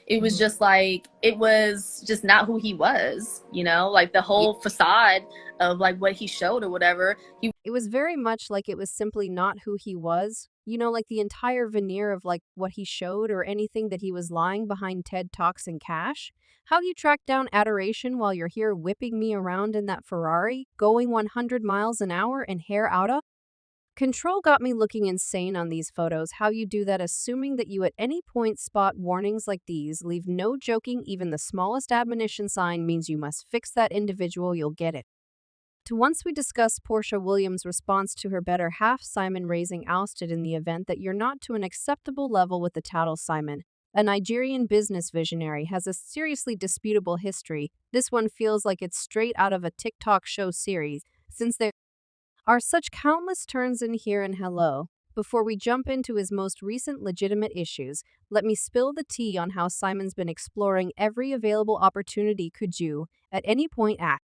It was Mhm. just like, it was just not who he was, like the Yeah. whole facade of like what he showed or whatever. He It was very much like it was simply not who he was. Like the entire veneer of like what he showed or anything that he was lying behind TED Talks and cash. How do you track down adoration while you're here whipping me around in that Ferrari, going 100 miles an hour and hair out of? Control got me looking insane on these photos. How you do that, assuming that you at any point spot warnings like these, leave no joking, even the smallest admonition sign means you must fix that individual, you'll get it. To once we discuss Portia Williams' response to her better half Simon raising ousted in the event that you're not to an acceptable level with the title Simon. A Nigerian business visionary has a seriously disputable history. This one feels like it's straight out of a TikTok show series, since there are such countless turns in here and hello. Before we jump into his most recent legitimate issues, let me spill the tea on how Simon's been exploring every available opportunity could you, at any point act.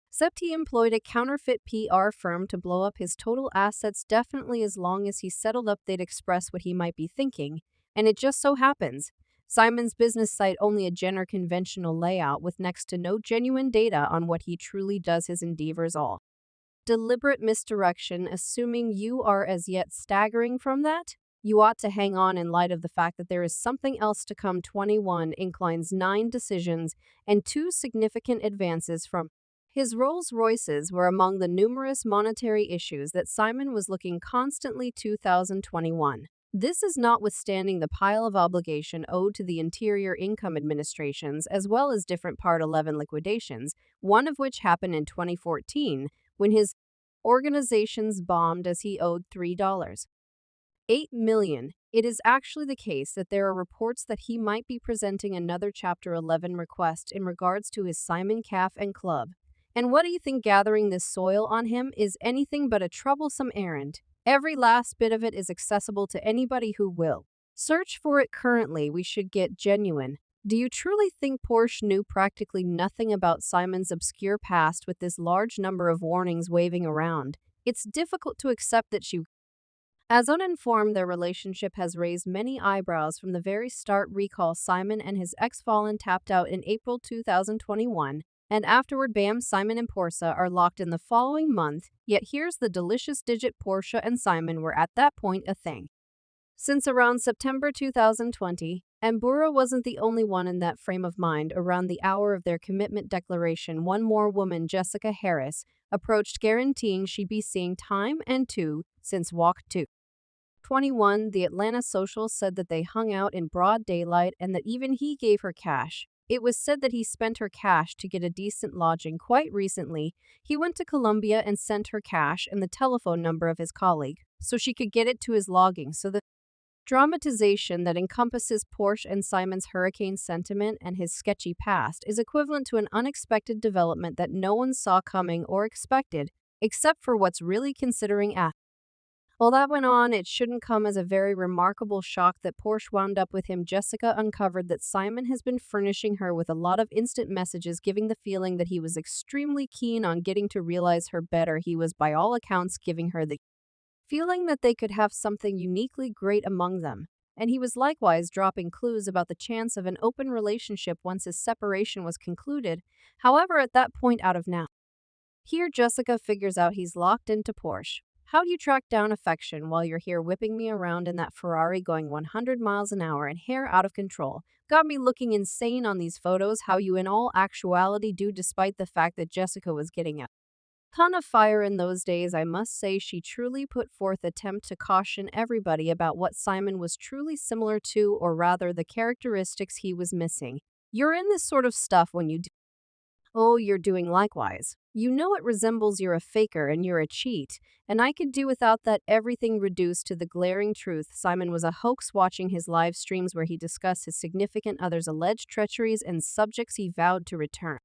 Except he employed a counterfeit PR firm to blow up his total assets definitely as long as he settled up they'd express what he might be thinking, and it just so happens. Simon's business site only a conventional layout with next to no genuine data on what he truly does his endeavors all. Deliberate misdirection, assuming you are as yet staggering from that? You ought to hang on in light of the fact that there is something else to come. 21 inclines 9 decisions and 2 significant advances from his Rolls Royces were among the numerous monetary issues that Simon was looking constantly 2021. This is notwithstanding the pile of obligation owed to the Interior Income Administrations as well as different Part 11 liquidations, one of which happened in 2014 when his organizations bombed as he owed $3.8 million. It is actually the case that there are reports that he might be presenting another Chapter 11 request in regards to his Simon Calf and Club. And what do you think gathering this soil on him is anything but a troublesome errand? Every last bit of it is accessible to anybody who will search for it currently. We should get genuine. Do you truly think Porsche knew practically nothing about Simon's obscure past with this large number of warnings waving around? It's difficult to accept that she as uninformed. Their relationship has raised many eyebrows from the very start. Recall Simon and his ex-Fallen tapped out in April 2021, and afterward bam, Simon and Porsche are locked in the following month, yet here's the delicious digit. Porsche and Simon were at that point a thing since around September 2020, and Bura wasn't the only one in that frame of mind. Around the hour of their commitment declaration, one more woman, Jessica Harris, approached guaranteeing she'd be seeing time and two since Walk 2. 21, the Atlanta Social said that they hung out in broad daylight and that even he gave her cash. It was said that he spent her cash to get a decent lodging. Quite recently, he went to Colombia and sent her cash and the telephone number of his colleague so she could get it to his logging. So the dramatization that encompasses Porsche and Simon's hurricane sentiment and his sketchy past is equivalent to an unexpected development that no one saw coming or expected, except for what's really considering a. While that went on, it shouldn't come as a very remarkable shock that Porsche wound up with him. Jessica uncovered that Simon has been furnishing her with a lot of instant messages, giving the feeling that he was extremely keen on getting to realize her better. He was, by all accounts, giving her the feeling that they could have something uniquely great among them. And he was likewise dropping clues about the chance of an open relationship once his separation was concluded. However, at that point out of now, here Jessica figures out he's locked into Porsche. How do you track down affection while you're here whipping me around in that Ferrari going 100 miles an hour and hair out of control? Got me looking insane on these photos. How you in all actuality do, despite the fact that Jessica was getting a ton of fire in those days. I must say she truly put forth attempt to caution everybody about what Simon was truly similar to, or rather the characteristics he was missing. You're in this sort of stuff when you do. Oh, you're doing likewise. You know it resembles you're a faker and you're a cheat, and I could do without that. Everything reduced to the glaring truth. Simon was a hoax. Watching his live streams where he discussed his significant other's alleged treacheries and subjects he vowed to return.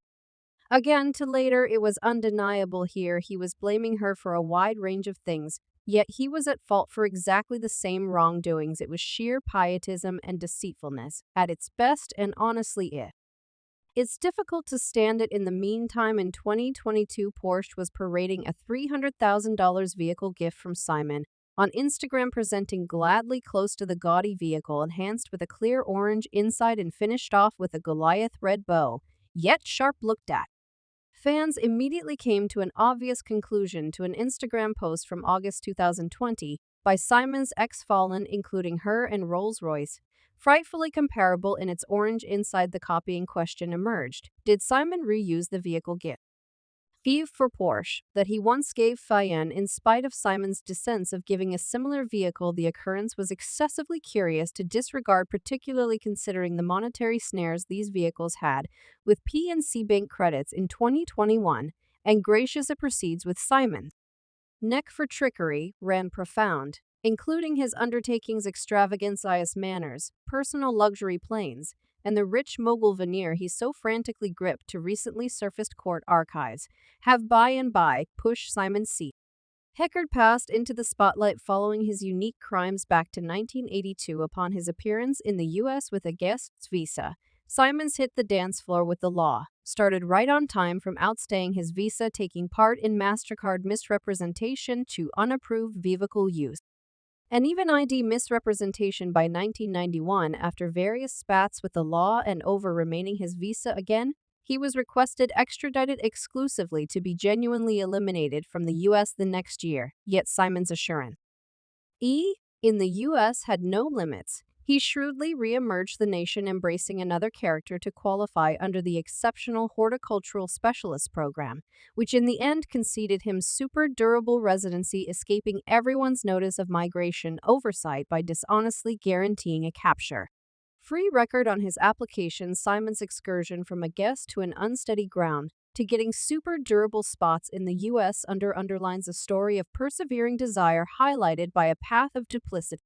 Again, to later, it was undeniable here he was blaming her for a wide range of things, yet he was at fault for exactly the same wrongdoings. It was sheer pietism and deceitfulness at its best, and honestly, it's difficult to stand it. In the meantime, in 2022, Porsche was parading a $300,000 vehicle gift from Simon, on Instagram presenting gladly close to the gaudy vehicle enhanced with a clear orange inside and finished off with a Goliath red bow, yet sharp looked at. Fans immediately came to an obvious conclusion to an Instagram post from August 2020 by Simon's ex-Fallen, including her and Rolls-Royce, frightfully comparable in its orange inside. The copying question emerged. Did Simon reuse the vehicle gift for Porsche that he once gave Cayenne in spite of Simon's dissents of giving a similar vehicle? The occurrence was excessively curious to disregard, particularly considering the monetary snares these vehicles had with PNC Bank credits in 2021, and gracious it proceeds with Simon. Neck for trickery ran profound, including his undertaking's extravagant manners, personal luxury planes, and the rich mogul veneer he so frantically gripped to recently surfaced court archives, have by and by pushed Simon's seat. Heckard passed into the spotlight following his unique crimes back to 1982 upon his appearance in the U.S. with a guest's visa. Simons hit the dance floor with the law, started right on time from outstaying his visa, taking part in MasterCard misrepresentation to unapproved vehicle use, and even ID misrepresentation by 1991. After various spats with the law and over remaining his visa again, he was requested extradited exclusively to be genuinely eliminated from the U.S. the next year, yet Simon's assurance in the U.S. had no limits. He shrewdly re-emerged the nation, embracing another character to qualify under the Exceptional Horticultural Specialist Program, which in the end conceded him super durable residency, escaping everyone's notice of migration oversight by dishonestly guaranteeing a capture free record on his application. Simon's excursion from a guest to an unsteady ground to getting super durable spots in the U.S. underlines a story of persevering desire highlighted by a path of duplicity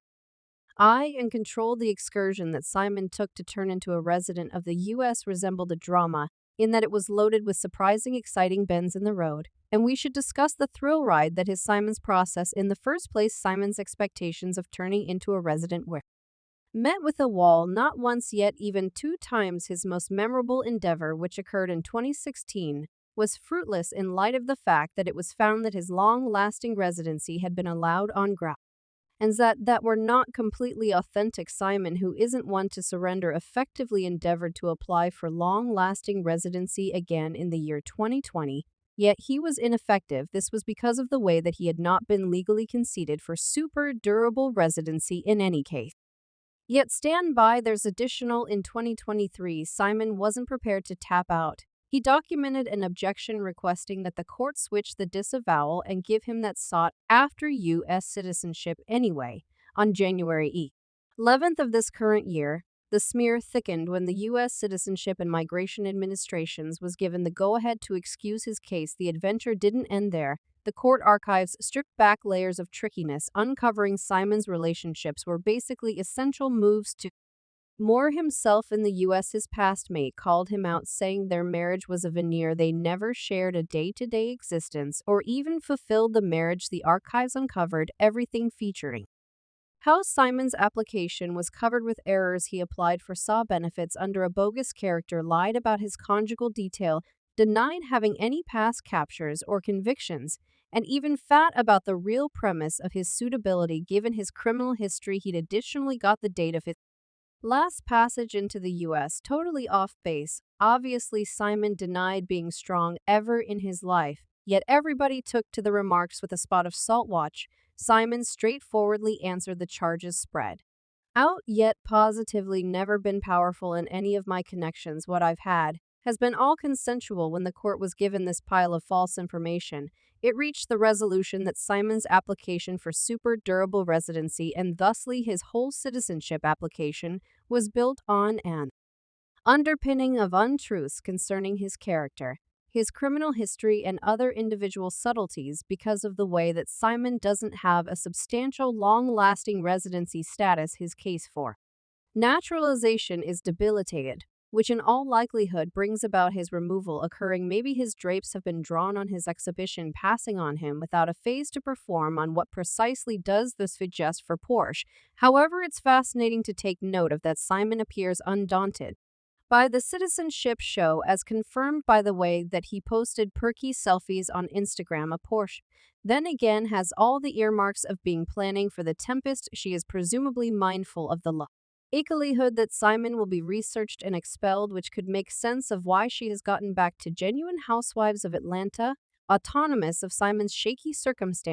and control. The excursion that Simon took to turn into a resident of the U.S. resembled a drama, in that it was loaded with surprising, exciting bends in the road, and we should discuss the thrill ride that is Simon's process in the first place. Simon's expectations of turning into a resident were met with a wall, not once yet even 2 times. His most memorable endeavor, which occurred in 2016, was fruitless in light of the fact that it was found that his long-lasting residency had been allowed on ground and that were not completely authentic. Simon, who isn't one to surrender, effectively endeavored to apply for long-lasting residency again in the year 2020, yet he was ineffective. This was because of the way that he had not been legally conceded for super durable residency in any case. Yet stand by, there's additional. In 2023, Simon wasn't prepared to tap out. He documented an objection requesting that the court switch the disavowal and give him that sought after U.S. citizenship anyway. On January 11th of this current year, the smear thickened when the U.S. Citizenship and Migration Administrations was given the go-ahead to excuse his case. The adventure didn't end there. The court archives stripped back layers of trickiness, uncovering Simon's relationships were basically essential moves to Moore himself in the U.S. His past mate called him out, saying their marriage was a veneer. They never shared a day-to-day existence or even fulfilled the marriage. The archives uncovered everything, featuring how Simon's application was covered with errors. He applied for SAW benefits under a bogus character, lied about his conjugal detail, denied having any past captures or convictions, and even fat about the real premise of his suitability given his criminal history. He'd additionally got the date of his last passage into the U.S. totally off base. Obviously, Simon denied being strong ever in his life, yet everybody took to the remarks with a spot of salt. Watch. Simon straightforwardly answered the charges spread out, yet positively never been powerful in any of my connections. What I've had has been all consensual. When the court was given this pile of false information, it reached the resolution that Simon's application for super durable residency, and thusly his whole citizenship application, was built on an underpinning of untruths concerning his character, his criminal history, and other individual subtleties. Because of the way that Simon doesn't have a substantial, long-lasting residency status, his case for naturalization is debilitated, which in all likelihood brings about his removal occurring. Maybe his drapes have been drawn on his exhibition, passing on him without a phase to perform. On what precisely does this suggest for Porsche? However, it's fascinating to take note of that Simon appears undaunted By the Citizenship show, as confirmed by the way that he posted perky selfies on Instagram, a Porsche. Then again, has all the earmarks of being planning for the tempest. She is presumably mindful of the likelihood that Simon will be researched and expelled, which could make sense of why she has gotten back to genuine housewives of Atlanta, autonomous of Simon's shaky circumstances.